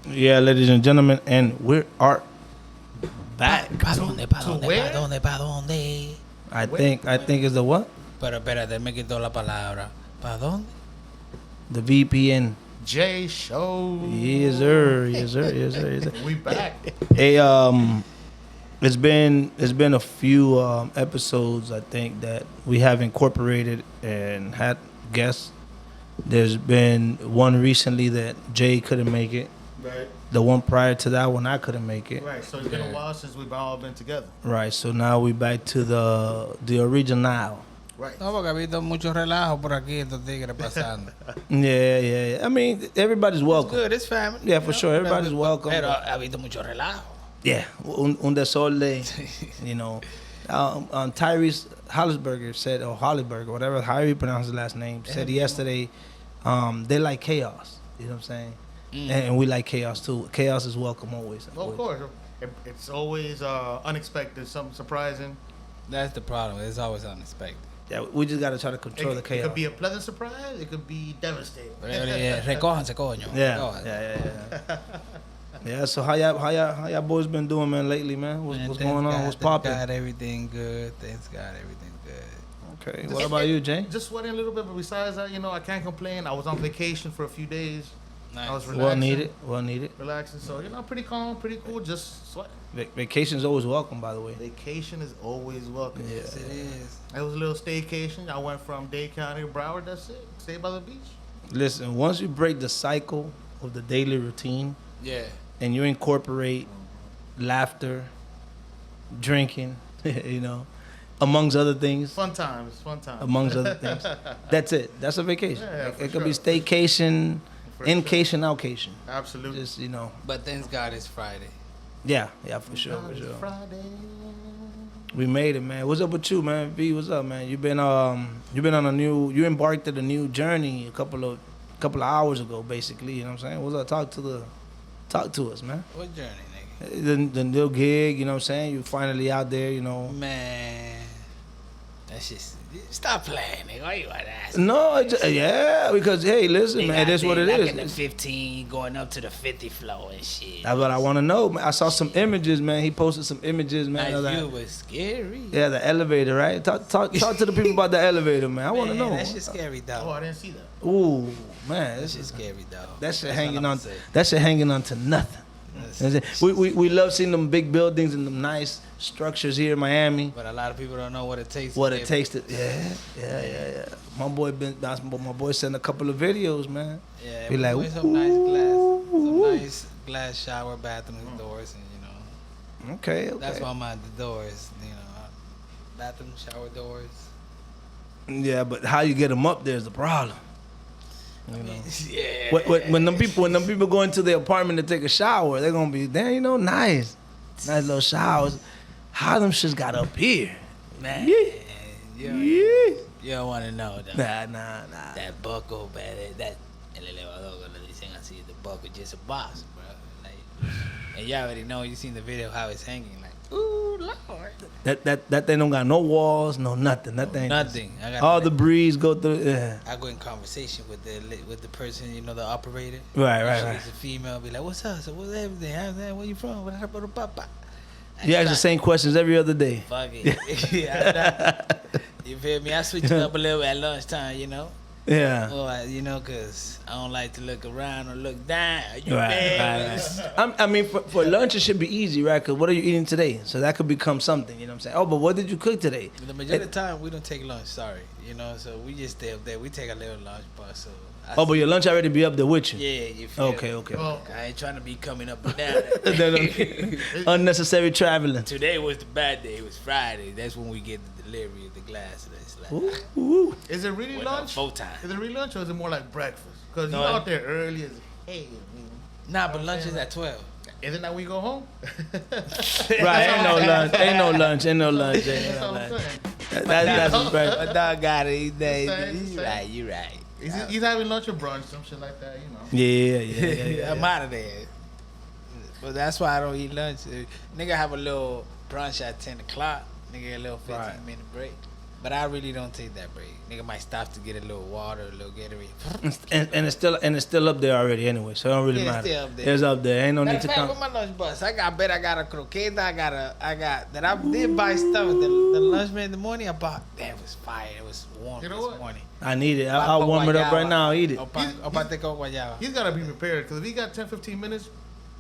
Yeah, ladies and gentlemen, and we are back. ¿Pa dónde? ¿Pa dónde? I think it's the what? Pero espérate, me quitó la palabra. ¿Pa dónde? The VPN. J Show. Yes, sir. Yes, sir. Yes, sir. Yes, sir. We back. Hey, it's been a few episodes I think that we have incorporated and had guests. There's been one recently that Jay couldn't make it. Right. The one prior to that one I couldn't make it. Right. So it's been a while since we've all been together. Right. So now we back to the original. Right. No, porque ha habido mucho relajo por aquí, estos tigres pasando. Yeah. I mean, everybody's welcome. Good, it's family. Yeah, for sure. Everybody's welcome. Pero ha habido mucho relajo. Yeah, un desorden, you know. Tyrese Hollisberger said, or Hollisberger, whatever, how you pronounce his last name, said yesterday, they like chaos. You know what I'm saying? And we like chaos too. Chaos is welcome always. Well, of course. It's always unexpected, something surprising. That's the problem. It's always unexpected. Yeah, we just gotta try to control the It chaos. could be a pleasant surprise. It could be devastating. Recójanse, coño. Yeah. Yeah. So how y'all boys been doing, man, lately, man? What's going on? What's popping? Thanks God, everything good. Thanks God, everything good. Okay. What about you, Jay? Just sweating a little bit, but besides that, I can't complain. I was on vacation for a few days. Nice. I was relaxing. Well needed. Relaxing. So, pretty calm, pretty cool. Just sweating. Vacation's always welcome, by the way. Vacation is always welcome. Yeah. Yes, it is. It was a little staycation. I went from Dade County to Broward. That's it. Stay by the beach. Listen, once you break the cycle of the daily routine, Yeah. and you incorporate laughter, drinking, amongst other things. Fun times. Amongst other things. That's it. That's a vacation. Yeah, it for could be sure. staycation, For incation, outcation. Absolutely. Just, But thanks God it's Friday. yeah, for sure. Friday. We made it, man. What's up with you, man? V, what's up, man? You embarked at a new journey a couple of hours ago, basically. You know what I'm saying? What's up? Talk to us, man. What journey, nigga? The new gig, you know what I'm saying? You finally out there, Man, that's just stop playing, nigga. Why you want to ask? No, yeah, because hey, listen, man, that's what it like is. in the 15, going up to the 50 floor and shit. That's what I want to know, man. I saw some images, man. He posted some images, man. Nice of view that. was scary. Yeah, the elevator, right? Talk to the people about the elevator, man. I want to know. That shit scary, Oh, dog. I didn't see that. Ooh, man, That shit scary, dog. that shit That's hanging all on. I'ma say. That shit hanging on to nothing. We love seeing them big buildings and them nice structures here in Miami. But a lot of people don't know what it takes. What to it live. takes to, yeah. My boy sent a couple of videos, man. Yeah, Be we like, doing some nice glass shower, bathroom doors, and Okay. that's why I'm at the doors, bathroom shower doors. Yeah, but how you get them up there is the problem. Yeah. When them people go into their apartment to take a shower, they're gonna be nice little showers. How them shits got up here? Man, Yeah. you don't want to know though. Nah. That buckle, man, that el elevador, cuando le dicen así, the buckle just a box, bro. Like, and you already know, you seen the video how it's hanging, like, ooh, Lord. That thing don't got no walls, no nothing. That thing. Nothing. All the breeze go through. Yeah. I go in conversation with the person, the operator. Right. She's a female. Be like, "What's up? So what's everything? How's that? Where you from? What happened to Papa?" You ask the same questions every other day. Fuck it. Yeah, you feel me? I switch it up a little at lunchtime, Yeah. Well, cause I don't like to look around or look down. Right. I mean, for lunch it should be easy, right? Because what are you eating today? So that could become something. You know what I'm saying? Oh, but what did you cook today? The majority of the time we don't take lunch. Sorry, so we just stay up there. We take a little lunch bar. So. But your lunch already be up there with you. Yeah, you feel Okay. me? I ain't trying to be coming up and down. Unnecessary traveling. Today was the bad day. It was Friday. That's when we get the delivery of the glass. It's like, Ooh. Is it really went lunch? up 4 times. Is it really lunch or is it more like breakfast? Because No, you're out there early as hell. Nah, but lunch is at 12. Isn't that when you go home? Right, ain't no lunch. Ain't no lunch. That's all I'm saying. That's right. My dog got it. He's right. You right. He's having lunch or brunch, some shit like that, Yeah. I'm out of there. But that's why I don't eat lunch. Nigga have a little brunch at 10 o'clock. Nigga get a little 15-minute break. But I really don't take that break. Nigga might stop to get a little water, a little Gatorade. And it's still up there already anyway, so it don't really Yeah, it's matter. still up there. It's up there. Ain't no Matter need of to fact, come. with my lunch box, I got a croqueta. I got that. I did buy stuff. The lunch man in the morning. I bought. That it was fire. It was warm You know this what? morning. I need it. I'll warm it up right now. I'll eat it. Opate con guayaba. He's got to be prepared because if he got 10, 15 minutes,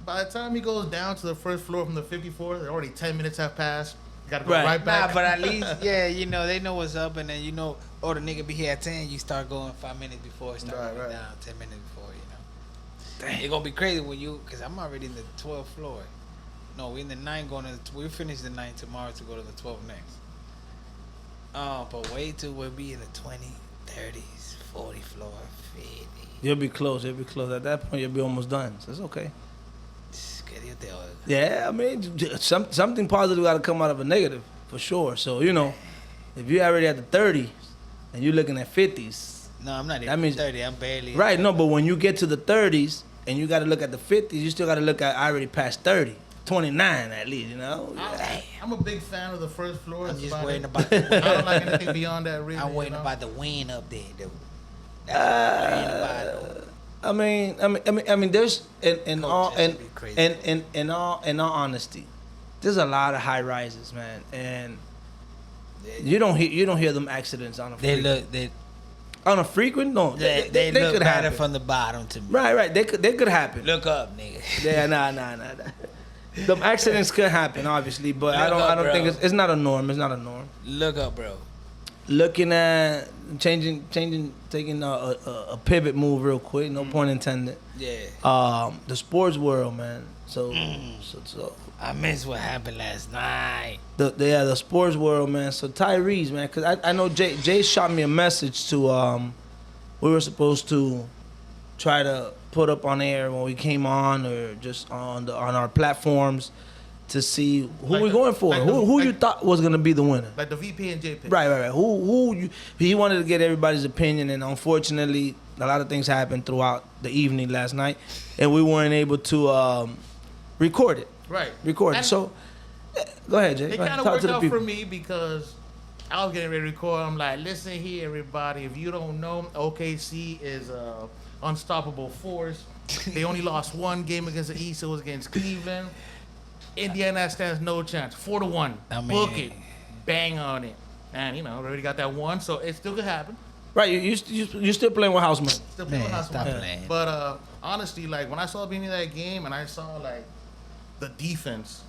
by the time he goes down to the first floor from the 54, already 10 minutes have passed. Got to go Right. right back. Nah, but at least, yeah, you know, they know what's up, and then you know, oh, the nigga be here at 10. You start going 5 minutes before, start Right, going right. down 10 minutes before, you know. It's gonna be crazy when you, cause I'm already in the 12th floor. No, we in the 9 going to. We finish the 9 tomorrow to go to the 12 next. Oh, but wait till we'll be in the 20, 30s, 40 floor, 50. You'll be close. You'll be close. At that point, you'll be almost done. So it's okay. Que Dios te oiga. Yeah, I mean, something positive got to come out of a negative for sure. So you know, if you're already at the 30s and you're looking at 50s, No, I'm not That even means- 30. I'm barely. right? No, but when you get to the 30s and you got to look at the 50s, you still got to look at I already passed 30, 29 at least. You know. I'm a big fan of the first floor. I'm That's just about waiting it. about I the don't like anything beyond that. Really, I'm waiting you know? about the wind up there, dude. That's what I'm praying about. I mean, there's in Coach, all that and should be crazy. in all honesty, there's a lot of high rises, man, and you don't hear them accidents on a They frequent. look On a frequent, no, they look could better happen. from the bottom to me. Right, they could happen. Look up, nigga. Yeah, nah. Them accidents could happen, obviously, but I Look up, don't think bro. it's not a norm. It's not a norm. Look up, bro. Looking at taking a pivot move real quick. No point intended. Yeah. The sports world, man. So I miss what happened last night. the sports world, man. So Tyrese, man, because I know Jay shot me a message to we were supposed to try to put up on air when we came on or just on our platforms to see who Like we the- going for, like the- who you like- thought was gonna be the winner. Like the VP and J pick. Right. He wanted to get everybody's opinion, and unfortunately, a lot of things happened throughout the evening last night, and we weren't able to record it. Right. It. So, go ahead, Jay. It Go ahead. kind of Talk worked to the out people. for me because I was getting ready to record. I'm like, listen here, everybody. If you don't know, OKC is a unstoppable force. They only lost one game against the East. It was against Cleveland. Indiana stands no chance. 4-1. I mean- Book it. Bang on it. And, you know, already got that one, so it still could happen. Right, you still playing with house money. Still Man, playing house stop money. playing. But honestly, like when I saw being in that game and I saw like the defense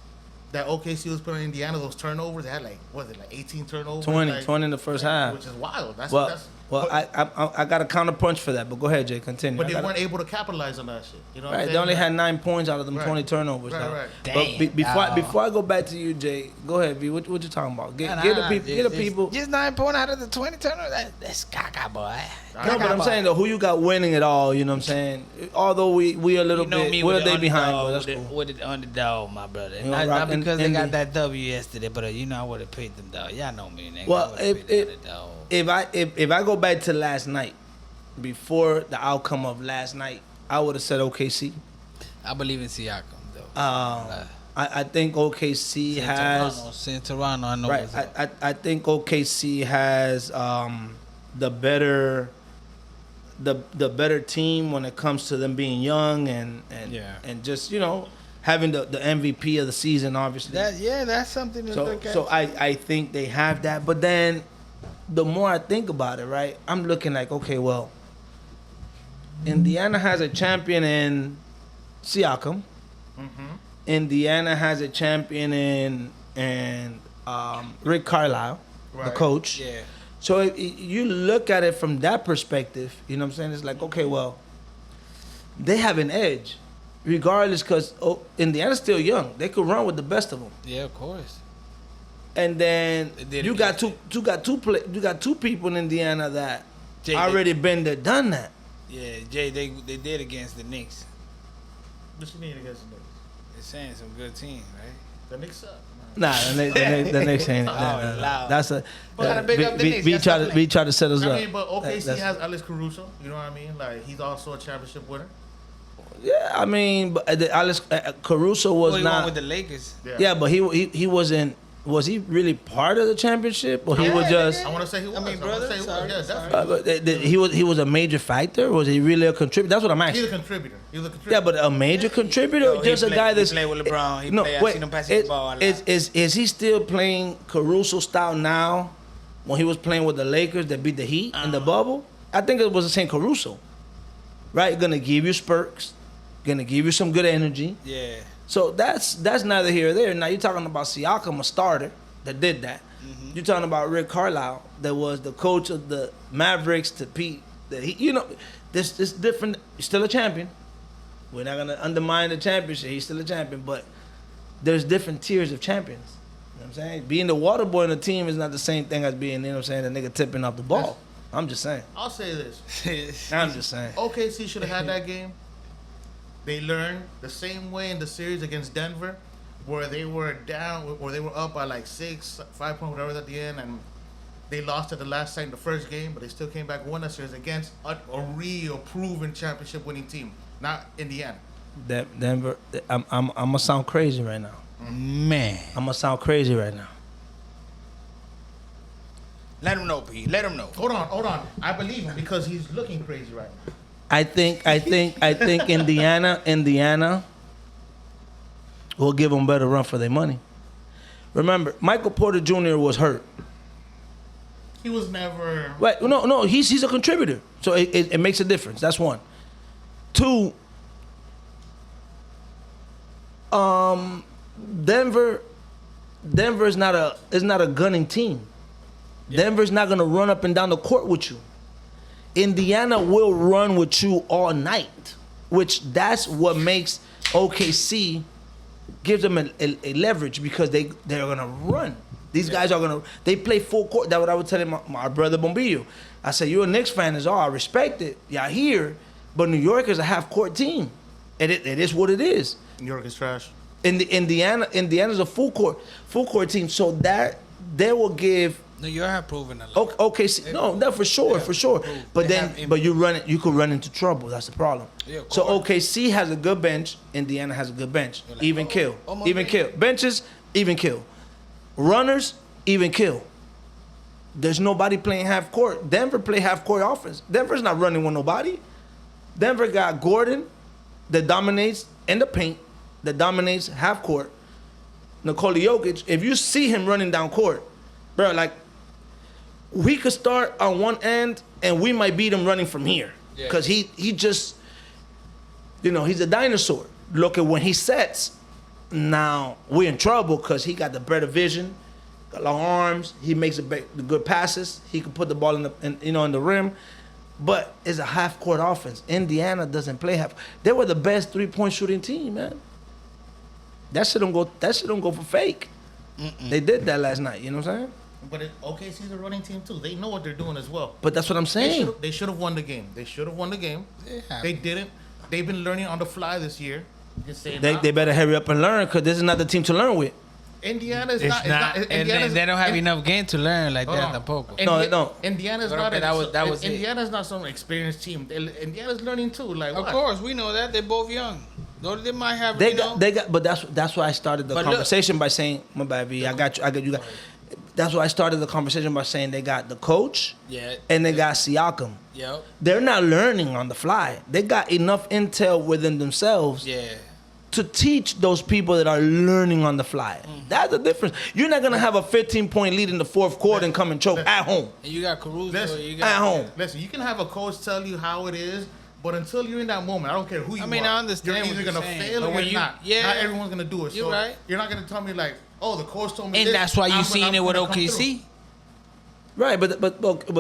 that OKC was putting on Indiana, those turnovers, they had like, what was it, like 18 turnovers? 20 like, in the first half. Which is wild. That's Well, but, I got a counter punch for that, but go ahead, Jay. Continue. but I they gotta- weren't able to capitalize on that shit. You know what I'm Right, saying? they only Like, had 9 points out of them Right. 20 turnovers. Right, dog. right. But Damn. before I go back to you, Jay, go ahead, V. What you talking about? Get the people. Just 9 points out of the 20 turnovers. That's caca, boy. No, but I'm saying though, who you got winning it all? You know what I'm saying? Although we a little You know bit, me we're a with the day behind, underdog, but that's with, cool. the, with the underdog, my brother. You know, Not rock- because they and got the- that W yesterday, but you know I would have picked them, dog. Y'all know me, nigga. Well, I would've picked the underdog. if I go back to last night, before the outcome of last night, I would have said OKC. I believe in Siakam, though. I think OKC has Toronto, I know right. what's up. I think OKC has the better team when it comes to them being young and Yeah. and just having the MVP of the season, obviously. That's something to look at. So I think they have that. But then the more I think about it, right, I'm looking like, okay, well, Indiana has a champion in Siakam. Mm-hmm. Indiana has a champion in Rick Carlisle, the Right. coach. yeah. So if you look at it from that perspective, you know what I'm saying? It's like, okay, well, they have an edge, regardless, because Indiana's still young. They could run with the best of them. Yeah, of course. And then They did you it got yesterday. you got two people in Indiana that Jay, already been there, done that. Yeah, Jay, they did against the Knicks. What you mean against the Knicks? They're saying some good team, right? The Knicks suck. Nah, the Knicks ain't. Oh, loud. That's a. Well, gotta big up the Knicks. That's definitely- We try to set us I up. mean, but OKC That's- has Alex Caruso. You know what I mean? Like he's also a championship winner. Yeah, I mean, but Alex Caruso was Well, he not. won with the Lakers. Yeah, but he wasn't. was he really part of the championship, or he was Yeah, just? I want to say he was. I mean, I wanna brother, say he was. sorry, Yeah, sorry. definitely. But he was a major factor. Was he really a contributor? That's what I'm asking. He's a contributor. He was a contributor. Yeah, but a major contributor, Yo, or just a guy that's He play with LeBron. He no. play, I Wait, seen him passing the ball a lot. is he still playing Caruso style now? When he was playing with the Lakers that beat the Heat in the bubble, I think it was the same Caruso, right? Gonna give you spurts, gonna give you some good energy. Yeah. So that's neither here or there. Now you're talking about Siakam, a starter that did that. You're talking about Rick Carlisle, that was the coach of the Mavericks to Pete. This different. He's still a champion. We're not gonna undermine the championship. He's still a champion, but there's different tiers of champions. You know what I'm saying? Being the water boy on the team is not the same thing as being, you know what I'm saying, the nigga tipping off the ball. I'm just saying. I'll say this. I'm just saying. OKC should have had that game. They learned the same way in the series against Denver, where they were down, where they were up by like 5 points, whatever at the end, and they lost at the last second the first game, but they still came back and won that series against a real proven championship winning team, not Indiana. Denver, I'm gonna sound crazy right now. Man. I'm gonna sound crazy right now. Let him know, Pete. Let him know. Hold on. I believe him because he's looking crazy right now. I think Indiana will give them better run for their money. Remember, Michael Porter Jr. was hurt. He was never. Right? No, he's a contributor, so it makes a difference. That's one. Two. Denver is not a gunning team. Yeah. Denver's not gonna run up and down the court with you. Indiana will run with you all night, which that's what makes OKC, gives them a leverage, because they're gonna run. These guys are gonna, they play full court. That's what I was telling my brother Bombillo. I said, you're a Knicks fan, I respect it. Yeah, here, but New York is a half court team. It is what it is. New York is trash. Indiana's a full court team, so that they will give. No, you have proven a lot. Okay, no, that for sure. But you could run into trouble. That's the problem. Yeah, so OKC has a good bench. Indiana has a good bench. Like, Even kill. kill. Benches, even kill. Runners, even kill. There's nobody playing half court. Denver play half court offense. Denver's not running with nobody. Denver got Gordon that dominates in the paint, that dominates half court. Nikola Jokic, if you see him running down court, bro, like, we could start on one end and we might beat him running from here. Because he just, he's a dinosaur. Look at when he sets, now we're in trouble because he got the better vision, got long arms, he makes the good passes, he can put the ball in the rim. But it's a half-court offense. Indiana doesn't play half. They were the best three-point shooting team, man. That shit don't go for fake. They did that last night. You know what I'm saying? But OKC's a running team too. They know what they're doing as well. But that's what I'm saying. They should have won the game. They didn't. They've been learning on the fly this year. Just saying. They better hurry up and learn, because this is not the team to learn with. Indiana's It's not. and they don't have enough game to learn like that tampoco. No. Indiana's But not. that was it. Indiana's not some experienced team. Indiana's learning too. Like, Of course, we know that. They're both young. Though they might have, They got. But that's why I started the conversation by saying, my bad, V. I got you. That's why I started the conversation by saying they got the coach. Yeah. And they got Siakam. Yep. They're not learning on the fly. They got enough intel within themselves. Yeah. To teach those people that are learning on the fly. That's the difference. You're not gonna have a 15-point lead in the fourth quarter and come and choke at home. And you got Caruso. At home. Listen, you can have a coach tell you how it is, but until you're in that moment, I don't care who you are. I understand. You're either gonna fail but or you're not. Yeah. Not everyone's gonna do it. You're right. You're not gonna tell me like, oh, the coach told me And this, that's why you seen it with gonna come OKC. Right, but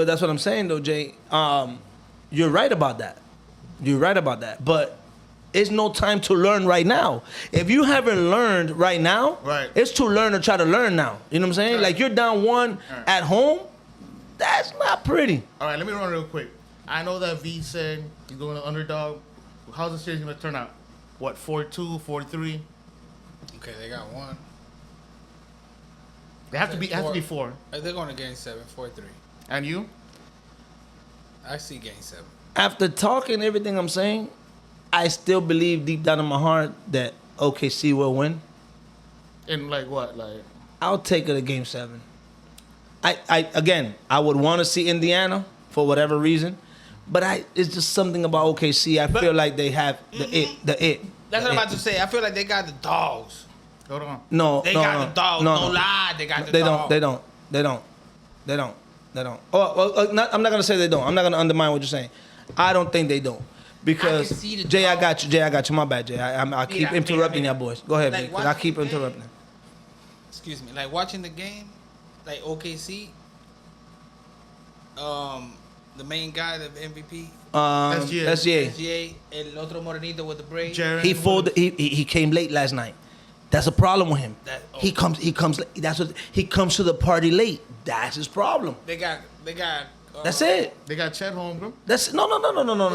that's what I'm saying though, Jay. You're right about that. But it's no time to learn right now. If you haven't learned right now, it's to learn or try to learn now. You know what I'm saying? Right. Like, you're down one at home. That's not pretty. All right, let me run real quick. I know that V said he's going to underdog. How's the series going to turn out? What, 4-2, 4-3? Okay, they got one. They have to be 4. They're going to game 7, 4-3. And you? I see game 7. After talking everything I'm saying, I still believe deep down in my heart that OKC will win. And like what? Like I'll take it a game 7. I would want to see Indiana for whatever reason, but it's just something about OKC. I feel like they have the it. That's what I'm about to say. I feel like they got the dogs. Hold on. No, They no, got no, the dogs. No lie, they got the dogs. They don't. Oh, well, I'm not gonna say they don't. I'm not gonna undermine what you're saying. I don't think they don't. Because I can see the Jay, I dog. got you. My bad, Jay. I keep interrupting y'all boys. Go ahead, Like, because I watch keep the game. interrupting. Excuse me. Like watching the game, like OKC. The main guy, the MVP, SGA. SGA. El otro morenito with the braids. Jaren He folded. He came late last night. That's a problem with him. He comes. That's what he comes to the party late. That's his problem. They got. That's it. They got Chet Holmgren. That's no.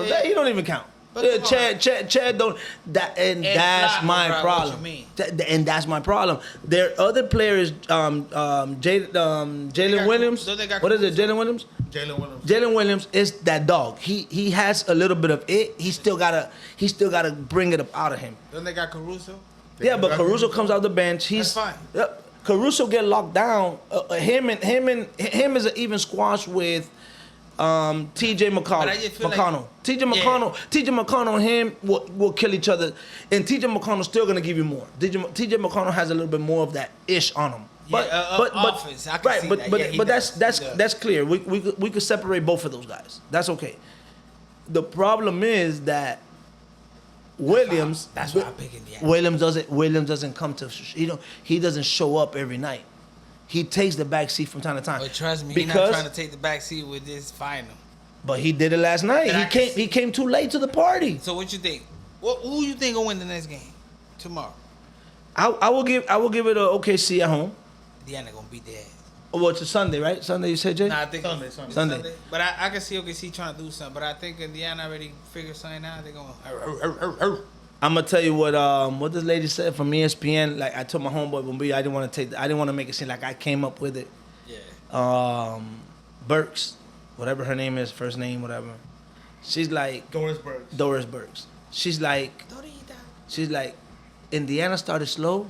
Yeah. That, he don't even count. But come on. Chad don't. That's Flacco, my bro, what problem. you mean? And that's my problem. There are other players. Jalen got- Williams. don't they got What is it? Jalen Williams. Jalen Williams. Jalen Williams is that dog. He has a little bit of it. He still gotta bring it up out of him. Then they got Caruso. Yeah, but Caruso comes off the bench. He's That's fine. Yep. Caruso get locked down. Him is an even squash with T.J. But I just feel like- McConnell. T.J. Yeah. McConnell and him will kill each other, and T.J. McConnell's still gonna give you more. T.J. McConnell has a little bit more of that ish on him. Offense. I can see that. Yeah, he does. That's clear. We could separate both of those guys. That's okay. The problem is that Williams. That's why I'm picking Indiana. Williams doesn't come to. He doesn't show up every night. He takes the back seat from time to time. But trust me, he's not trying to take the back seat with this final. But he did it last night. And I can He came too late to the party. So what you think? Who you think will win the next game tomorrow? I will give it a OKC at home. Indiana gonna beat their ass. Well, it's a Sunday, right? Sunday, you said, Jay? Nah, I think Sunday. it's Sunday. But I can see OKC trying to do something. But I think Indiana already figured something out. They're going. I'm gonna tell you what this lady said from ESPN. Like I told my homeboy Bombay, I didn't want to make it seem like I came up with it. Yeah. Burks, whatever her name is, first name, whatever. She's like Doris Burks. Doris Burks. She's like Indiana started slow.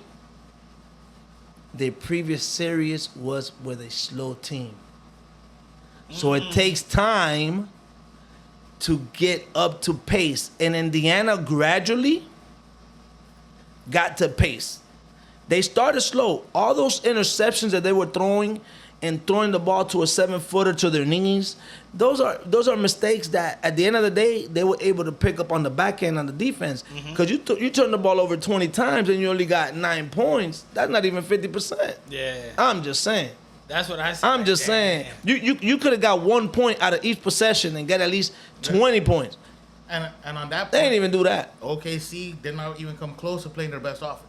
Their previous series was with a slow team. So it takes time to get up to pace. And Indiana gradually got to pace. They started slow. All those interceptions that they were throwing and throwing the ball to a 7-footer to their knees, those are mistakes that at the end of the day they were able to pick up on the back end on the defense. Because you turn the ball over 20 times and you only got 9 points. That's not even 50%. Yeah. I'm just saying. That's what I said. I'm just saying. You could have got 1 point out of each possession and get at least 20 points. And on that They point, ain't even do that. OKC did not even come close to playing their best offense.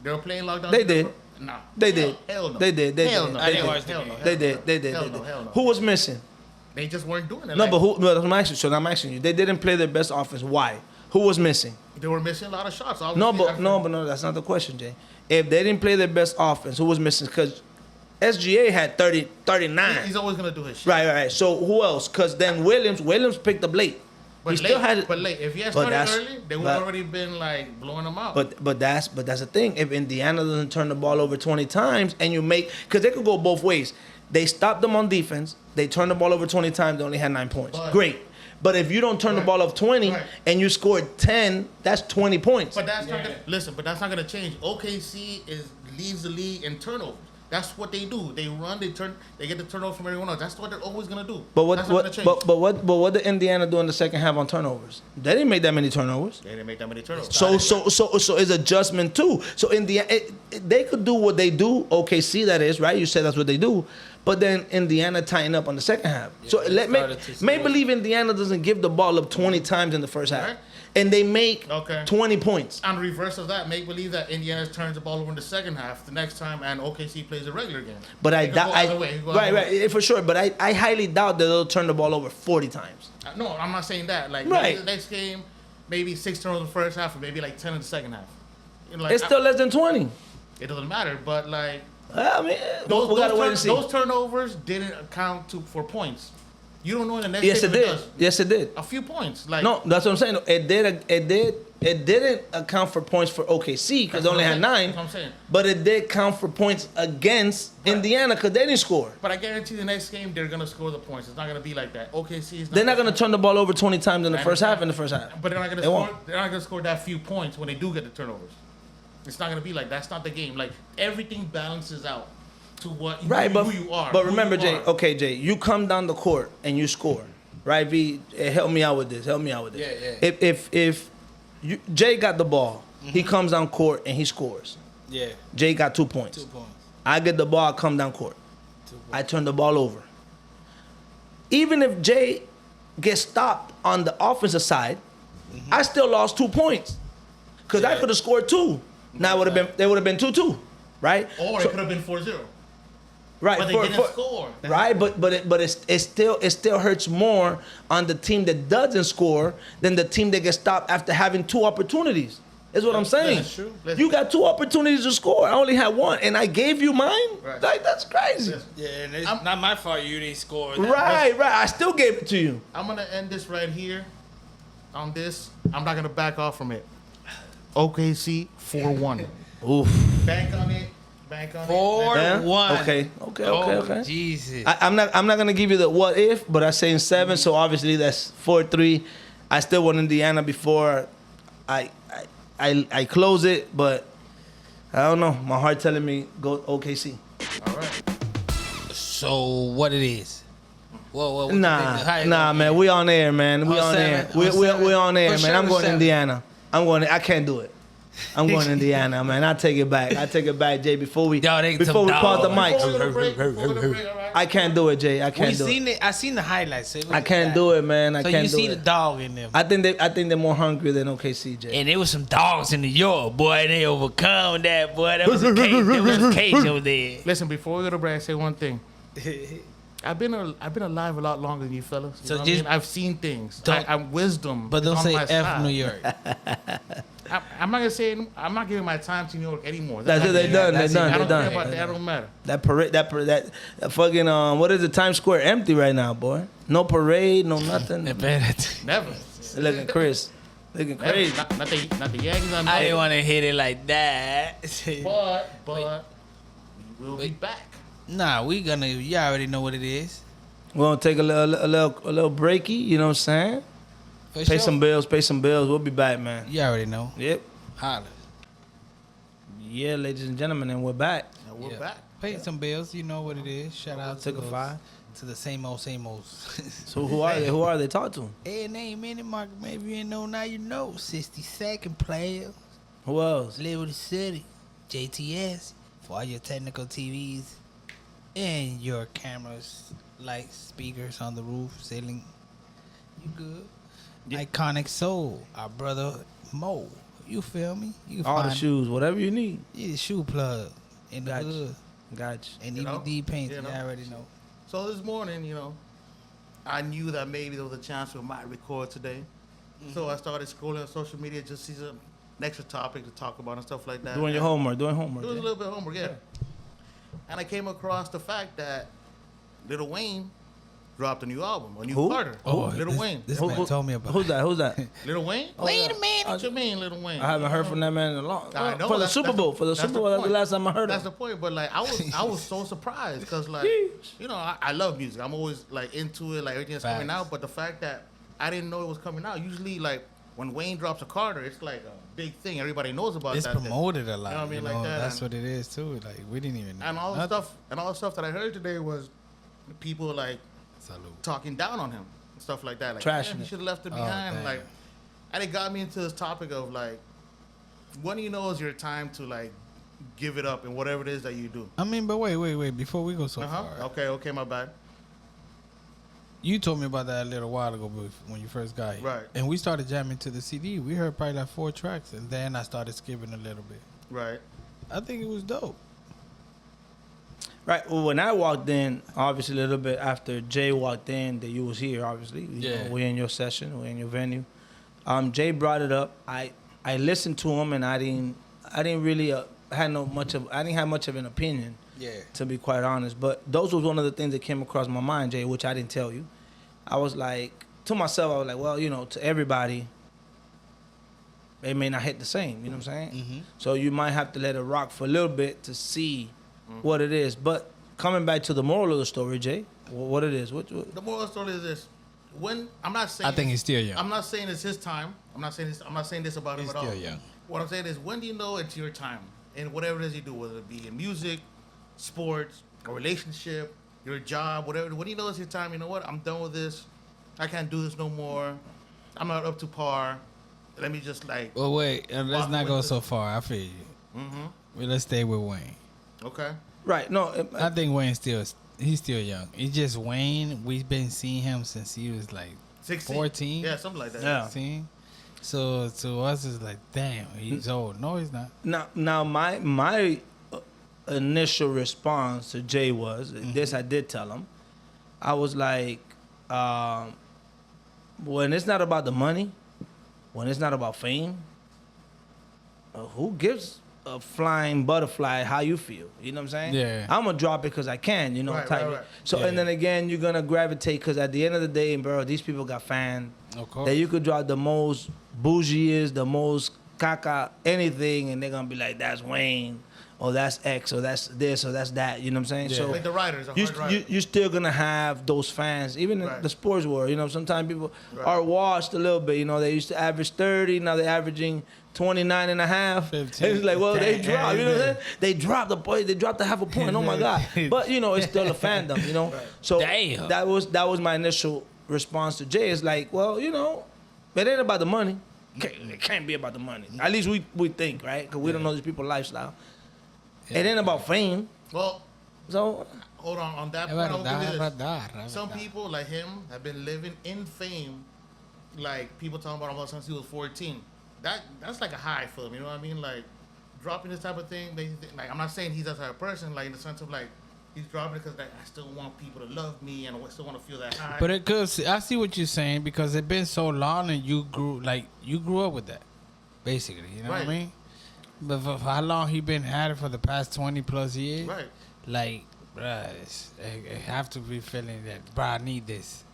They were playing lockdown. They did. No. They did. Hell no. They did. They Hell did. no. I They didn't did. watch the game. They did. They did. Hell They no, did. hell no. Who was missing? They just weren't doing it. No, like, but who? No, I'm asking. So I'm asking you. They didn't play their best offense. Why? Who was missing? They were missing a lot of shots. No, Obviously, no. That's not the question, Jay. If they didn't play their best offense, who was missing? Because SGA had 39. He's always gonna do his shit. Right. So who else? Because then Williams picked up late. But he still had it. But late. If he had But started that's- early, they would but- have already been like blowing them out. But that's the thing. If Indiana doesn't turn the ball over 20 times and you make, because they could go both ways. They stopped them on defense. They turned the ball over 20 times. They only had 9 points. But- Great. But if you don't turn the Right. ball over 20 Right. and you scored 10, that's 20 points. But that's not gonna listen. But that's not gonna change. OKC leads the league in turnovers. That's what they do. They run. They get the turnover from everyone else. That's what they're always gonna do. That's not gonna change. But what did Indiana do in the second half on turnovers? They didn't make that many turnovers. They didn't make that many turnovers. So it's adjustment too. So Indiana, they could do what they do. OKC, that is right. You said that's what they do, but then Indiana tighten up on the second half. Yeah, So they make started to slow. believe Indiana doesn't give the ball up 20 times in the first half, Right. and they make Okay. 20 points. On the reverse of that, make believe that Indiana turns the ball over in the second half the next time, and OKC plays a regular game. But It could go either way. It could go either way. right, for sure. But I highly doubt that they'll turn the ball over 40 times. No, I'm not saying that. Like Right. maybe the next game, maybe 6 turnovers in the first half, or maybe like 10 in the second half. You know, like, It's still less than 20. it doesn't matter. But like I mean, we gotta wait and see. those turnovers didn't account for points. You don't know in the next Yes, game it if did. does. Yes, it did. A few points. Like No, that's what I'm saying. It did. It didn't account for points for OKC because they only had 9. That's what I'm saying. But it did count for points against Indiana because they didn't score. But I guarantee the next game they're gonna score the points. It's not gonna be like that. OKC is. They're not going to turn the ball over 20 times in the first half. But they're not gonna They score. won't. They're not gonna score that few points when they do get the turnovers. It's not gonna be like that's not the game. Like everything balances out to what Right, who, but who you are. But who remember, you Jay. are. Okay, Jay. You come down the court and you score, right? V, help me out with this. Help me out with this. Yeah. If Jay got the ball, he comes down court and he scores. Yeah. Jay got 2 points. 2 points. I get the ball, I come down court. 2 points. I turn the ball over. Even if Jay gets stopped on the offensive side, I still lost 2 points. Because I Yeah. could have scored 2. Now they would have been 2-2, right? Or So- it could have been 4-0. right, But they didn't score. Right, but it still hurts more on the team that doesn't score than the team that gets stopped after having 2 opportunities. Is what I'm saying. That's true. You got 2 opportunities to score. I only had 1, and I gave you mine. Right. Like that's crazy. Yeah, and it's I'm- not my fault you didn't score. Right. I still gave it to you. I'm gonna end this right here. On this, I'm not gonna back off from it. OKC 4-1. Oof. Bank on it. Bank on it. 4-1. Okay. Oh, Jesus. I'm not gonna give you the what if, but I say in 7, so obviously that's 4-3. I still want Indiana before I close it, but I don't know. My heart telling me go OKC. All right. So what it is? Whoa. Nah, man. We on air, man. We Oh, on 7. air. Oh, We 7. on air, For man. sure, I'm going to 7. Indiana. I can't do it. I'm going to Indiana, man. I take it back. Jay. Before we Yo, they before some we pause the dogs. mics, Before we go to break, all right? I can't do it, Jay. I can't We do seen it. it. I seen the highlights. So I can't do it, man. I So can't you do see the it. dog in them. I think they're more hungry than OKC, Jay. And there was some dogs in New York, boy. They overcome that, boy. That was a case. There was a case over there. Listen, before we go to break, I say one thing. I've been alive a lot longer than you fellas. You So know what I just mean? I've seen things. don't- I'm wisdom. But is don't on say my F side. New York. I'm not gonna say. I'm not giving my time to New York anymore. That's it. They done. They that's it. done. I They don't care done. about that. That don't matter. That parade. That fucking what is it? Times Square empty right now, boy. No parade. No nothing. Never. Looking Chris. Looking Never. crazy. Not the Yankees. I didn't want to hit it like that. But we'll be back. Nah, we gonna. You already know what it is. We're gonna take a little breaky. You know what I'm saying? For Pay sure. some bills. Pay some bills. We'll be back, man. You already know. Yep. Holla. Yeah, ladies and gentlemen, and we're back. Now we're Yeah. back. Pay some bills. You know what it is. Shout out to Took a those- 5. to the same old. So who are they? Who are they? Talk to them. Hey, name Minute Mark. Maybe you ain't know now. You know. 62nd player. Who else? Liberty City. JTS. For all your technical TVs and your cameras, lights, speakers on the roof, ceiling. You good? Iconic Soul. Our brother Mo. You feel me? You can All the find shoes, whatever you need. Yeah, shoe plug in the Gotcha. hood. Gotcha. And You know? EVD paint. You You know? already know. So this morning, I knew that maybe there was a chance we might record today. So I started scrolling on social media just to see an extra topic to talk about and stuff like that. Doing your homework. Doing homework. It was a Jay. little bit of homework, yeah. And I came across the fact that Lil Wayne dropped a new album, a new Who? Carter. Oh, Lil Wayne. This Who- man who- told me about Who's that? Who's that? Lil Wayne? Wait a minute. What you mean, Lil Wayne? I haven't heard from that man in a long. I know, For the that's- Super that's Bowl. the- For the that's Super the Bowl. That's the point. last time I heard That's of the point, but like I was so surprised because like I love music. I'm always like into it, like everything that's coming Facts. out. But the fact that I didn't know it was coming out. Usually, like when Wayne drops a Carter, it's like a big thing. Everybody knows about It's that. promoted a lot. You know what I mean? Like that, That's and- what it is too. Like we didn't even know. And all the stuff that I heard today was people like Salute. talking down on him and stuff like that. Like, Trashing he it. should have left it Oh, behind. damn. Like, and it got me into this topic of like, when do you know is your time to like give it up in whatever it is that you do? I mean, but wait. Before we go so Uh-huh. far, Okay, my bad. you told me about that a little while ago when you first got here. Right. And we started jamming to the CD. We heard probably like 4 tracks, and then I started skipping a little bit. Right. I think it was dope. Right. Well, when I walked in, obviously a little bit after Jay walked in, that you was here. Obviously, Yeah. we're in your session, we're in your venue. Jay brought it up. I listened to him, and I didn't really I didn't have much of an opinion, Yeah. to be quite honest. But those was one of the things that came across my mind, Jay, which I didn't tell you. I was like, to myself, I was like, well, you know, to everybody, it may not hit the same. You know what I'm saying? Mm-hmm. So you might have to let it rock for a little bit to see what it is. But coming back to the moral of the story, Jay, what it is? What? The moral of the story is this: when I'm not saying, I think he's still young. I'm not saying it's his time. I'm not saying this about him He's at all. still young. What I'm saying is, when do you know it's your time? And whatever it is you do, whether it be in music, sports, a relationship, your job, whatever. When do you know it's your time? You know what? I'm done with this. I can't do this no more. I'm not up to par. Let me just like. Well, wait. Let's Walk not with go the- so far. I feel you. Mm-hmm. Well, let's stay with Wayne. Okay. Right. No. I think Wayne's he's still young. It's just Wayne. We've been seeing him since he was like 16. 14. Yeah, something like that. Yeah. 16. So to us, it's like, damn, he's old. No, he's not. Now, my initial response to Jay was this. I did tell him. I was like, when it's not about the money, when it's not about fame, who gives a flying butterfly how you feel? You know what I'm saying? Yeah. I'm gonna drop it because I can. You know, Right, type right, it. right. So Yeah. and then again, you're gonna gravitate because at the end of the day, bro, these people got fans. Of course. That you could drop the most bougiest, the most caca, anything, and they're gonna be like, that's Wayne, or that's X, or that's this, or that's that. You know what I'm saying? Yeah. So Like the writers, a you, hard writer. you're still gonna have those fans, even in Right. the sports world. You know, sometimes people Right. are washed a little bit. You know, they used to average 30, now they're averaging 29 and a half. 15. It's like, well, they Damn. dropped. You know what I'm saying? They dropped the point. They dropped a half a point. Oh my god! But you know, it's still a fandom. You know, so Damn. that was my initial response to Jay. It's like, well, you know, it ain't about the money. It can't be about the money. At least we think, right? Because we don't know these people's lifestyle. It ain't about fame. Well, So hold on that Es point. I'll give you verdad, this. es Some verdad. people like him have been living in fame, like people talking about him since he was 14. That's like a high for him. You know what I mean? Like dropping this type of thing. Like I'm not saying he's that type of person. Like in the sense of like he's dropping it because like, I still want people to love me and I still want to feel that high. But it could. I see what you're saying because it's been so long and you grew up with that, basically. You know what I Right. mean? But for how long he been had it for the past 20 plus years? right. Like, bruh, I have to be feeling that. Bruh, I need this.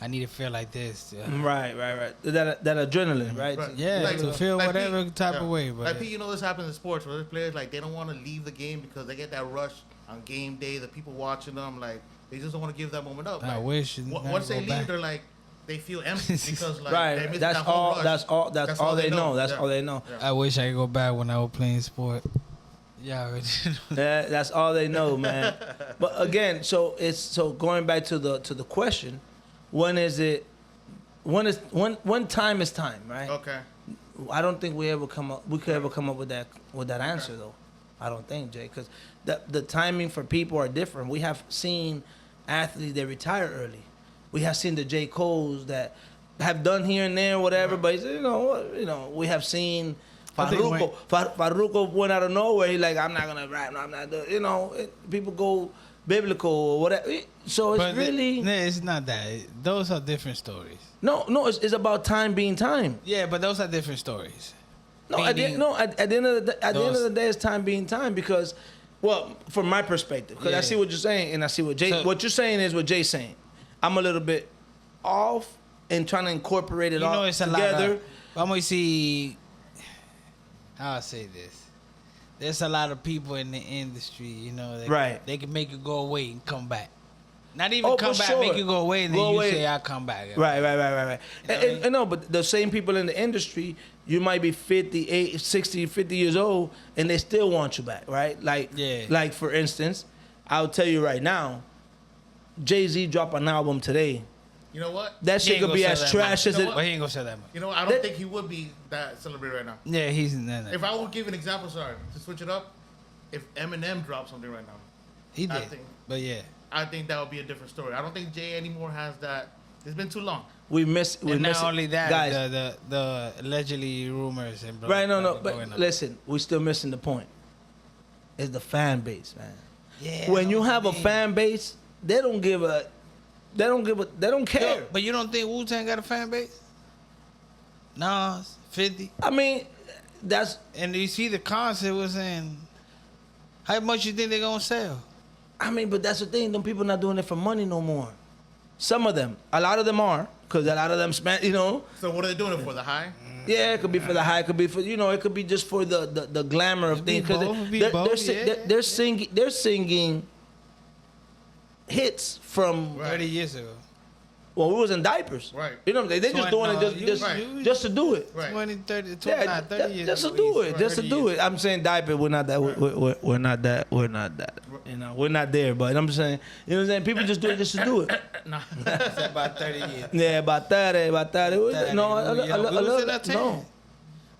I need to feel like this. right. That adrenaline, right? Right. Yeah, Like- to feel like whatever Pete- type yeah. of way. But Like Pete, you know this happens in sports where there's players like they don't want to leave the game because they get that rush on game day. The people watching them like they just don't want to give that moment up. I Like, wish you Once never they go leave, back. they're like they feel empty because like they Right. missed That's that whole all. rush. That's all they know. That's Yeah. all they know. Yeah. I wish I could go back when I was playing sport. Yeah, already know. That's all they know, man. But again, so going back to the question, when time is time, right? Okay. I don't think we could ever come up with that answer though. I don't think, Jay, because the timing for people are different. We have seen athletes that retire early. We have seen the J. Cole's that have done here and there, whatever. But you know, we have seen I think Farruko. Farruko went out of nowhere. He like, I'm not gonna rap. No, I'm not doing. You know, people go biblical or whatever. So it's But really it's not that. Those are different stories. no. It's about time being time. Yeah, but those are different stories. No, at the Meaning end of the those- day, it's time being time because, well, from my perspective, because I Yeah. see what you're saying and I see what Jay. So- what you're saying is what Jay's saying. I'm a little bit off and trying to incorporate it You all know, it's a together. lot of. I'm gonna see. How I say this? There's a lot of people in the industry, you know, that Right. they can make you go away and come back. Not even Oh, come for back, sure. make you go away, and then Go you away. say, "I'll come back." Right. You know what I mean? And no, but the same people in the industry, you might be 58, 60, 50 years old, and they still want you back, right? Like, Yeah. like for instance, I'll tell you right now, Jay-Z dropped an album today. You know what? That He shit ain't could gonna be sell as that trash much. as it. But he ain't gonna sell that much. You know what? I don't think he would be that celebrated right now. Yeah, he's no. If I would give an example, sorry, to switch it up, if Eminem dropped something right now, He I did, think- but yeah. I think that would be a different story. I don't think Jay anymore has that. It's been too long. We miss And not only that, guys. the allegedly rumors and Right, no, that but going on. listen, we still missing the point. It's the fan base, man. Yeah, When I you know have what a you mean. fan base, they don't care. Yo, but you don't think Wu-Tang got a fan base? Nas, 50, I mean, that's and you see the concert was in. How much you think they gonna sell? but that's the thing. Them people not doing it for money no more. Some of them. A lot of them are, because a lot of them spend, you know. So what are they doing it for? The high? Yeah, it could be for the high, it could be for, you know, it could be just for the glamour of things. Because they're singing hits from 30 years ago. when we was in diapers. Right. You know, they just doing it just to do it. Right. 20, 30, 29, Yeah, 30 years just to ago. do it, just to 30 do years. it. I'm saying diaper. We're not that. We're not that. We're not that. You know, we're not there. But I'm just saying, you know what I'm saying? People just do it just to do it. It's about 30 years. Yeah, about that. No, We was in that no. time.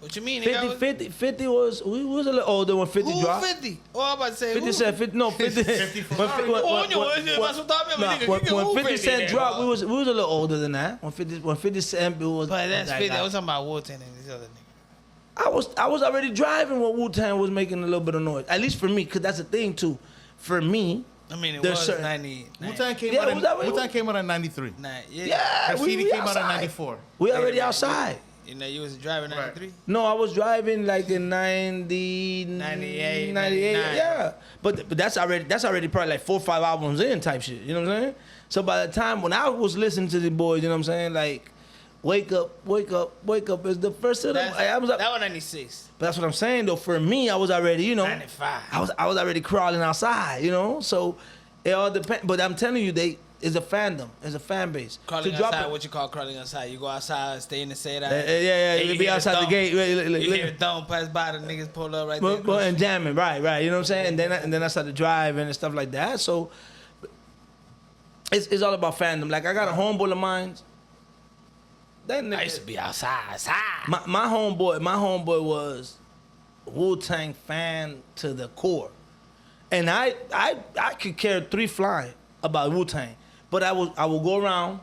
What you mean? nigga? 50 was, we was a little older when 50 Who dropped. 50? Oh, I'm about to say 50 who? Cent, 50, no, 50. 50 for when, Mario. when, Oh, when, you when, was when, so talking about nah, nigga. when, You can when move 50 50 Cent there, dropped, dog. we was a little older than that. When 50 Cent, it was. But that's like, 50. I was talking about Wu-Tang and these other niggas. I was already driving when Wu-Tang was making a little bit of noise. At least for me, because that's the thing too. For me, I mean, it There's was certain- 90. Wu-Tang came Yeah, out. was that what- Wu-Tang came out in '93. Yeah. yeah, Her CD we came out in outside. '94. We already outside. You know, you was driving 93? No, I was driving like in 90, 98, 98, 99. yeah. But that's already probably like 4 or 5 albums in type shit. You know what I'm saying? So by the time when I was listening to the boys, you know what I'm saying? Like, wake up, wake up, wake up is the first of them. I was, That was 96. but that's what I'm saying though. For me, I was already, you know, 95. I was already crawling outside, you know. So it all depends. But I'm telling you, it's a fandom, it's a fan base. Crawling To drop outside, it- what you call crawling outside? You go outside, stay in the shade. yeah, And you you be hear outside the thump. gate. You hear a thumb pass by, the niggas pull up right there. And jamming, right. You know what I'm saying? And then I started driving and stuff like that. So it's all about fandom. Like I got a homeboy of mine. That nigga, I used to be outside. my homeboy was Wu-Tang fan to the core, and I could care 3 flying about Wu-Tang, but I will go around.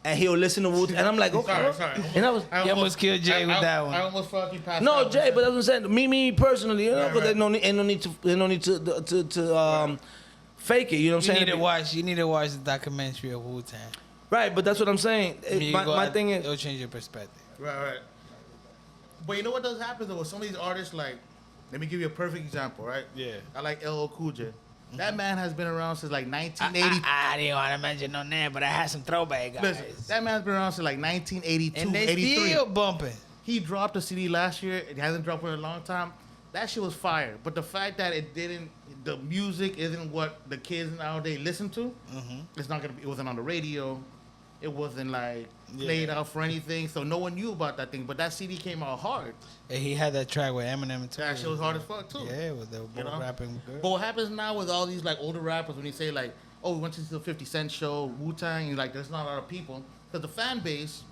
And he'll listen to Wu-Tang, and I'm like, okay. Sorry. And I was, You almost killed Jay with that one. I almost felt you passed no, out. Jay, but that's what I'm saying. Me personally, you know, Right, because right. there's no need to fake it. You know what I'm saying? You need to watch the documentary of Wu-Tang. Right, but that's what I'm saying. My thing is, it'll change your perspective. Right. But you know what does happen though? With some of these artists, like, let me give you a perfect example, right? Yeah. I like LL Cool J. That man has been around since like 1980. I didn't want to mention no name, but I had some throwback guys. Listen, that man's been around since like 1982, And they 83. still bumping. He dropped a CD last year. It hasn't dropped in a long time. That shit was fire. But the fact that the music isn't what the kids nowadays listen to. It's not gonna be. It wasn't on the radio. It wasn't like played out for anything. So no one knew about that thing. But that CD came out hard. And he had that track with Eminem too. That shit was hard as fuck too. Yeah, with the both know? rapping. Girl. But what happens now with all these like older rappers when they say like, "Oh, we went to the 50 Cent show, Wu-Tang," like there's not a lot of people because the fan base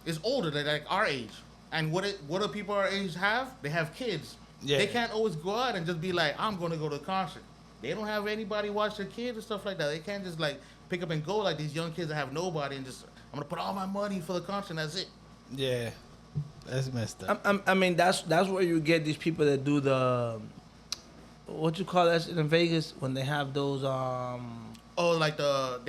is older. They're like our age, and what do people our age have? They have kids. Yeah. They can't always go out and just be like, "I'm going to go to a concert." They don't have anybody watch their kids and stuff like that. They can't just like pick up and go like these young kids that have nobody and just I'm gonna put all my money for the concert and that's it. Yeah, that's messed up. I mean, that's where you get these people that do the, what you call that shit in Vegas when they have those Oh, like the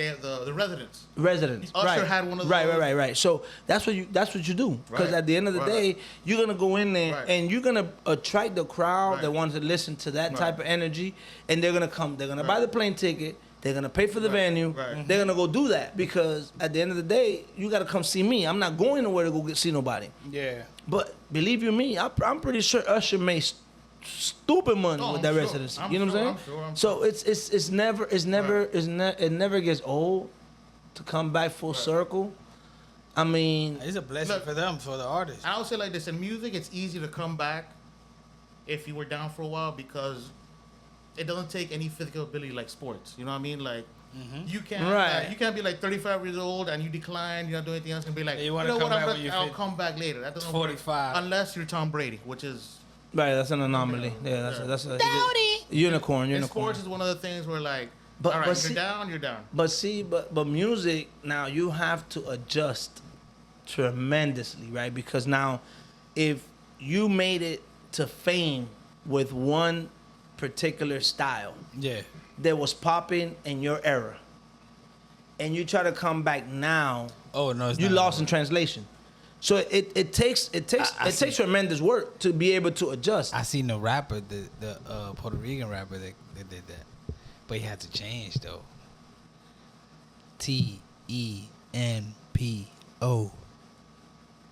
residents. residents. Usher right. had one of Right, those. right. So that's what you do. Because Right. at the end of the Right. day, you're gonna go in there Right. and you're gonna attract the crowd Right. that wants to listen to that Right. type of energy, and they're gonna come. They're gonna buy Right. the plane ticket. They're gonna pay for the Right. venue. Right. They're gonna go do that because at the end of the day, you gotta come see me. I'm not going nowhere to go see nobody. Yeah. But believe you me, I'm pretty sure Usher made stupid money Oh, with I'm that sure. residency. I'm You know what I'm sure, saying? I'm So it never gets old to come back full circle. I mean, It's a blessing Look. for them, for the artists. I would say like this: in music, it's easy to come back if you were down for a while because it doesn't take any physical ability like sports. You know what I mean? Like you can't, Right. you can't be like 35 years old and you decline. You're not doing anything else, and be like, You you wanna know come what? back when you're I'll 50. come back later. That doesn't 45. work unless you're Tom Brady, which is right? That's an anomaly. Yeah, that's a unicorn. in sports is one of the things where like, But- all right, but if see- you're down, you're down. But see, but music now you have to adjust tremendously, right? Because now, if you made it to fame with one particular style Yeah. that was popping in your era, and you try to come back now, Oh no, it's you not lost in gonna translation. So it takes I see. tremendous work to be able to adjust. work. I seen the rapper, the Puerto Rican rapper that did that, but he had to change though. ENPO.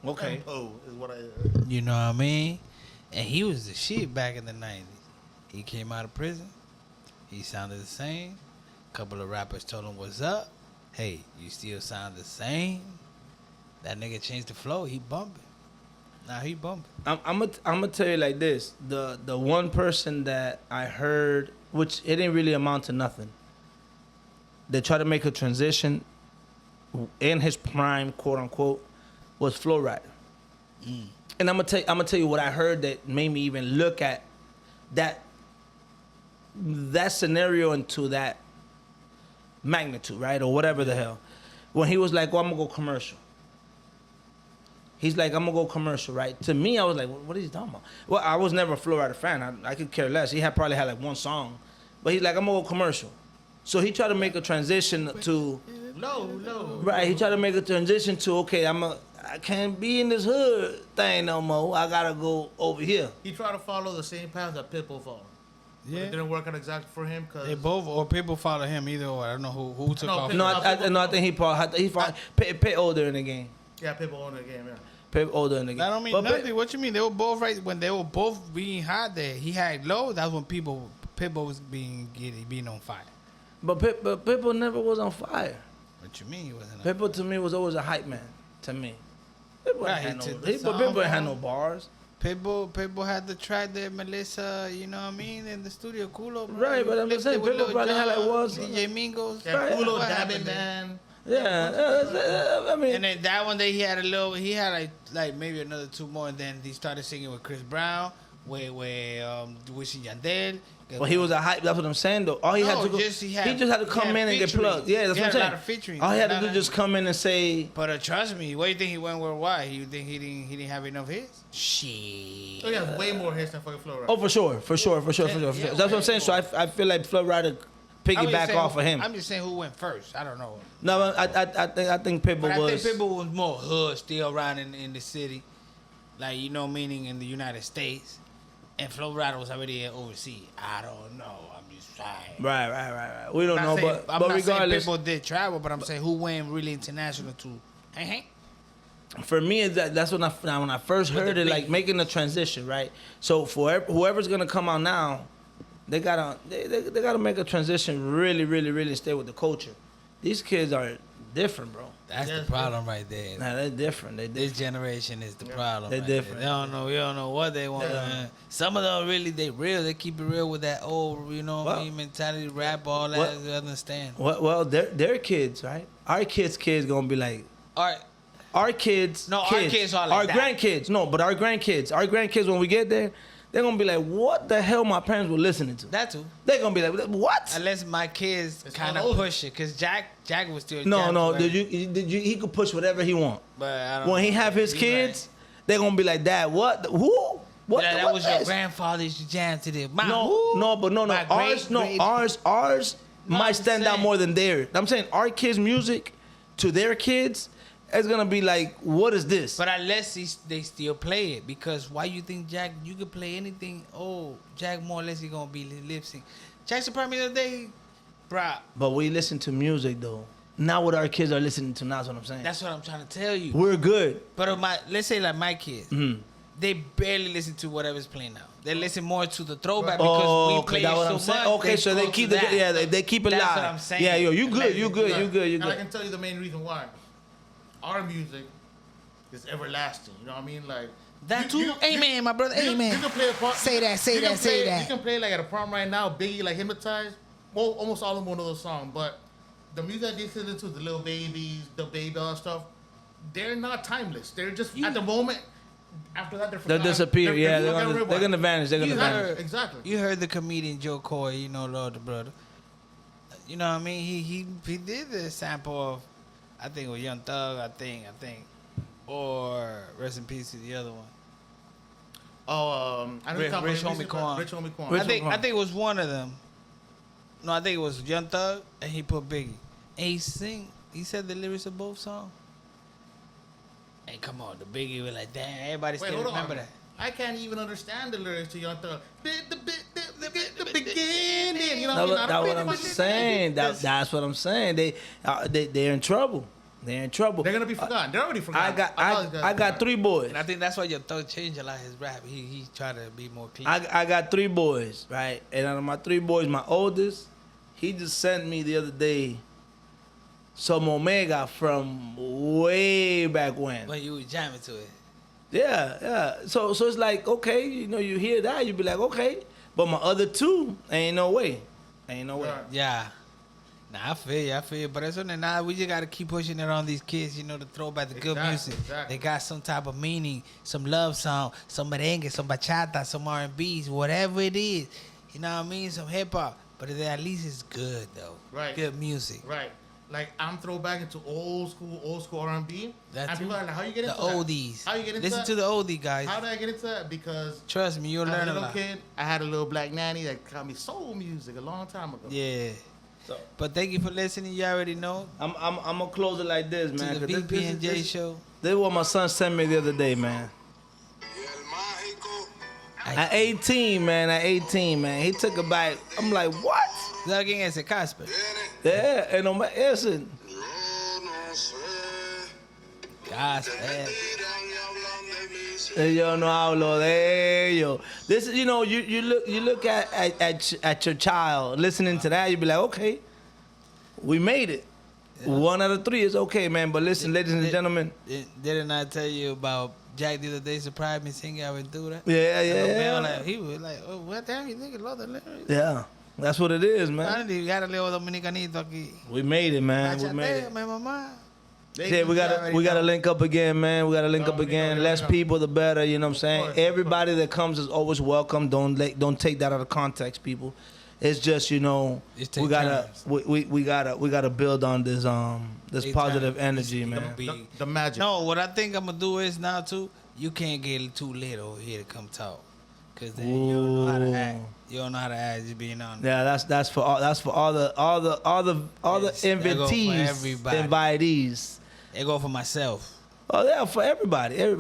Okay. Oh, is what I. You know what I mean? And he was the shit back in the 90s. He came out of prison. He sounded the same. A couple of rappers told him what's up. Hey, you still sound the same. That nigga changed the flow. He bumping. Now he bumping. I'm gonna tell you like this. The one person that I heard, which it didn't really amount to nothing. They tried to make a transition in his prime, quote unquote, was Flow Rider. And I'm gonna tell you what I heard that made me even look at that scenario into that magnitude, right? Or whatever the hell. When he was like, well, I'm gonna go commercial. He's like, I'm gonna go commercial, right? To me, I was like, what is he talking about? Well, I was never a Flow Rider fan. I could care less. He probably had like one song. But he's like, I'm gonna go commercial. So he tried to make a transition to No. right. He tried to make a transition to okay, I can't be in this hood thing no more. I gotta go over here. He tried to follow the same path that Pitbull followed. But it didn't work out exactly for him because They both, or people follow him either or. I don't know who took No, off. No, I think he fought Pitt older in the game. yeah, Pitbull won the game. Yeah. Pitt older in the game. That don't mean But nothing. What you mean? They were both right when they were both being hot there. He had low. That's when Pitbull was being on fire. But Pitbull never was on fire. What you mean he wasn't? Pitbull to me was always a hype man. To me, Pitbull Right, ain't to had the no. song, Pitbull ain't had no bars. Pitbull had the track there, Melissa. You know what I mean? In the studio, Culo. Bro. Right, but I'm Flipped saying it with Pitbull Lil probably had like Jon, one. DJ Mingos. Yeah, Right. Culo, What Dabbing happened there? Man. Yeah, I mean, And then that one day he had like maybe another two more, and then he started singing with Chris Brown, where Wisin Yandel. well, he was a hype. That's what I'm saying, though. All he had to go, he just had to come in and get featuring. plugged. Yeah, that's He what had I'm a lot of saying. featuring. All he had to Not do a- just come in and say, But trust me, what do you think he went worldwide? You think he didn't have enough hits? Shit. So he has way more hits than fucking Flow Rider. "Oh, for sure. Yeah, That's what I'm saying. So I feel like Flow Rider piggyback off of him. I'm just saying who went first. I don't know. No, I think Pitbull But I was. think Pitbull was more hood, still around in the city, like meaning in the United States, and Flow Rider was already overseas. I don't know. I'm just saying. Right. We don't I'm know, not saying, but I'm not regardless, saying Pitbull did travel, but I'm saying who went really international to. Hey. for me, that's when I first With heard the it, like beat. making the transition, right? So for whoever's gonna come out now, they gotta make a transition, really stay with the culture. These kids are different, bro. That's Yes, the problem right there. Nah, they're different. This generation is the problem. They're right there. different. They don't know what they want. Yeah. Man. Some of them really they real. They keep it real with that old Well, mentality, rap, all that. well- You understand? Well, they're kids, right? Our kids gonna be like. All right. Our kids, No, our kids are like our that. grandkids. No, but our grandkids, when we get there, they're gonna be like, "What the hell my parents were listening to?" That too. They're gonna be like, "What?" Unless my kids It's kind all of over. push it, cause Jack was still No. Jack, He could push whatever he want. But I don't When he know. have his He's kids, they're gonna be like, "Dad, what? Who? What? that what was your this?" grandfather's jam to the mom. No. My great- Ours No, might I'm stand out saying- more than theirs. I'm saying our kids' music to their kids is gonna be like, "What is this?" But unless they still play it, because why you think Jack? You could play anything. Oh, Jack more or less he gonna be lip sync. Jack surprised me the other day, bruh. But we listen to music though. Not what our kids are listening to now. Is what I'm saying. That's what I'm trying to tell you. We're good. But let's say like my kids, Mhm. they barely listen to whatever's playing now. They listen more to the throwback Oh, because we okay, play that's it what so I'm saying. much. Okay, so they go keep to the that. they keep it That's live. what I'm saying. Yeah, you good. You And I good. can tell you the main reason why. Our music is everlasting. You know what I mean? Like That too? Amen, my brother. You Amen. can play a prom. Say that, say you can that, say play- that. You can play like at a prom right now. Biggie like hypnotized. Well, almost all of them know those songs, but the music that they listen to, the Little Babies, the Baby Doll stuff, they're not timeless. They're just at the moment. After that, they're They'll forgotten. disappear. Yeah, they're forgotten gonna vanish. They're gonna You vanish. heard- Exactly. You heard the comedian Joe Coy, Lord the brother. You know what I mean? He did the sample of, I think it was Young Thug, I think, or rest in peace to the other one. I know you're talking Rich about Homie Quan. Rich Homie Quan. Rich I think Homie. it was one of them. No, I think it was Young Thug, and he put Biggie, and he said the lyrics of both songs. And come on, the Biggie was like, damn, everybody Wait, still hold remember on. that. I can't even understand the lyrics to Young Thug. The beginning. in. You know what I mean? That's what I'm saying. That's what I'm saying. They're in trouble. They're in trouble. They're gonna be forgotten. They're already forgotten. I got 3 boys. And I think that's why your throat changed a lot. His rap, he tried to be more clean. I got 3 boys, right? And out of my 3 boys, my oldest, he just sent me the other day some Omega from way back when. When you was jamming to it. Yeah. So it's like, okay, you hear that, you be like, okay. But my other 2, ain't no way. Ain't no way. Right. Yeah. Nah, I feel you. But that's something we just gotta keep pushing it on these kids, to throw back the good music. Exactly. They got some type of meaning, some love song, some merengue, some bachata, some R&Bs, whatever it is. You know what I mean? Some hip hop. But at least it's good though. Right. Good music. Right. Like I'm throwback into old school R&B. That's and people are like, how you get into the that? oldies. How you get into Listen that? to the oldie guys. How did I get into that? Because Trust me, you'll as learn a a little lot. kid, I had a little black nanny that taught me soul music a long time ago. Yeah. So But thank you for listening. You already know. I'm gonna close it like this, man. To the 'cause VP and J this show. is what my son sent me the other day, man. At 18, man, he took a bite. I'm like, what? Alguien ese Casper. Yeah, and no, listen. Casper. Yo no hablo de ello. This is, you look at your child listening to that, you be like, okay, we made it. 1 out of 3 is okay, man. But listen, ladies and gentlemen. Didn't I tell you about Jack the other day? Surprised me singing Aventura. Yeah. Like, he was like, oh, what the hell you think love the lyrics? Yeah, that's what it is, man. Finally, got a little dominicanito aquí. We made it, man. We made Bachateo, it. mi mamá. Yeah, we gotta link up again, man. We gotta link up again. Less people, the better. You know what I'm saying? course, Everybody that comes is always welcome. Don't take that out of context, people. It's just It we take gotta turns. we gotta build on this Take positive turns. energy, It's man. gonna be- The magic. No, what I think I'm gonna do is now too. You can't get too lit over here to come talk, cause then you don't know how to act. You don't know how to act. Just being honest. Yeah, that's for all the Yes, that go for invitees, everybody. invitees. It go for myself. Oh yeah, for everybody on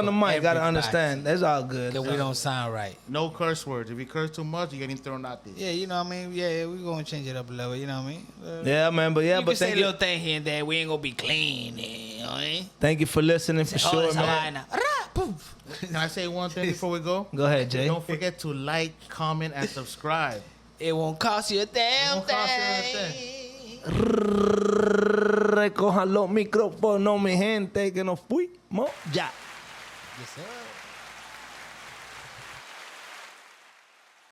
the mic gotta everybody. understand. That's all good. Cause we don't sound right. No curse words. If you curse too much, you're getting thrown out there. Yeah, you know what I mean. Yeah, we gonna change it up a little. You know what I mean. Yeah, man. But yeah, you but can say thank little you, thing here and there. We ain't gonna be clean. You know what I mean? thank you for listening for Oh, sure, it's a man. line. Rah, poof. Can I say one thing before we go? Go ahead, Jay. Don't forget to like, comment, and subscribe. It won't cost you a damn won't cost you a thing. Recojan los micrófonos, mi gente, que nos fuimos ya. Yes, sir.